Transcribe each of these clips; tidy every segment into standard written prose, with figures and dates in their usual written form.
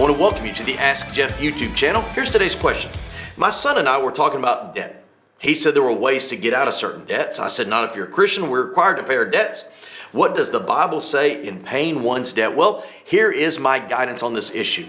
want to welcome you to the Ask Jeff YouTube channel. Here's today's question. My son and I were talking about debt. He said there were ways to get out of certain debts. I said, not if you're a Christian, we're required to pay our debts. What does the Bible say in paying one's debt? Well, here is my guidance on this issue.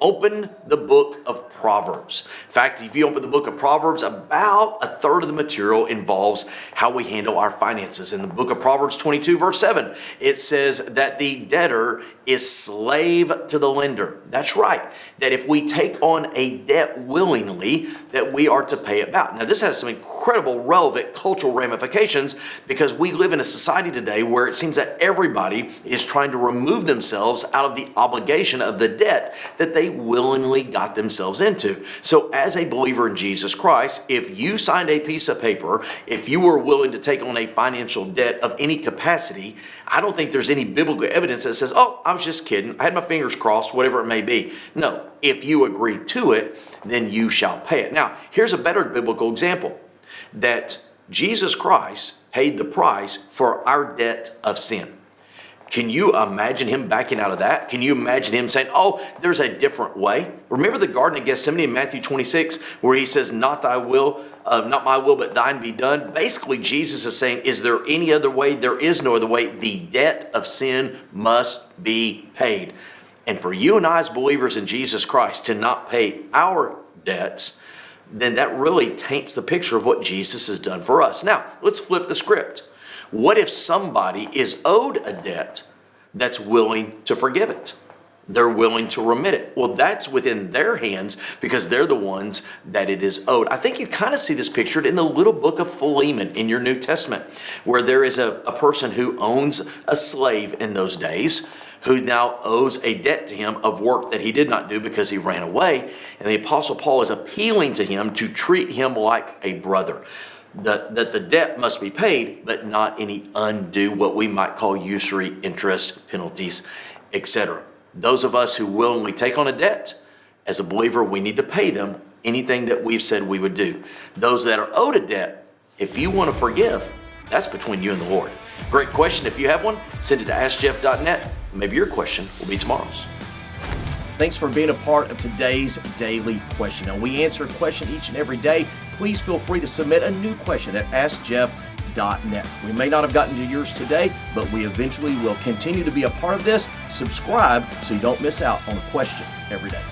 Open the book of Proverbs. In fact, if you open the book of Proverbs, about a third of the material involves how we handle our finances. In the book of Proverbs 22, verse 7, it says that the debtor is slave to the lender. That's right. That if we take on a debt willingly, that we are to pay it back. Now, this has some incredible relevant cultural ramifications because we live in a society today where it seems that everybody is trying to remove themselves out of the obligation of the debt that they willingly got themselves into. So as a believer in Jesus Christ, if you signed a piece of paper, if you were willing to take on a financial debt of any capacity, I don't think there's any biblical evidence that says, oh, I was just kidding, I had my fingers crossed, whatever it may be. No, if you agree to it, then you shall pay it. Now, here's a better biblical example, that Jesus Christ paid the price for our debt of sin. Can you imagine him backing out of that? Can you imagine him saying, oh, there's a different way? Remember the Garden of Gethsemane in Matthew 26, where he says, not my will, but thine be done. Basically, Jesus is saying, is there any other way? There is no other way. The debt of sin must be paid. And for you and I as believers in Jesus Christ to not pay our debts, then that really taints the picture of what Jesus has done for us. Now, let's flip the script. What if somebody is owed a debt that's willing to forgive it? They're willing to remit it. Well, that's within their hands because they're the ones that it is owed. I think you kind of see this pictured in the little book of Philemon in your New Testament, where there is a person who owns a slave in those days who now owes a debt to him of work that he did not do because he ran away. And the Apostle Paul is appealing to him to treat him like a brother. That the debt must be paid, but not any undue, what we might call usury, interest, penalties, etc. Those of us who willingly take on a debt, as a believer, we need to pay them anything that we've said we would do. Those that are owed a debt, if you want to forgive, that's between you and the Lord. Great question. If you have one, send it to AskJeff.net. Maybe your question will be tomorrow's. Thanks for being a part of today's daily question. Now, we answer a question each and every day. Please feel free to submit a new question at AskJeff.net. We may not have gotten to yours today, but we eventually will continue to be a part of this. Subscribe so you don't miss out on a question every day.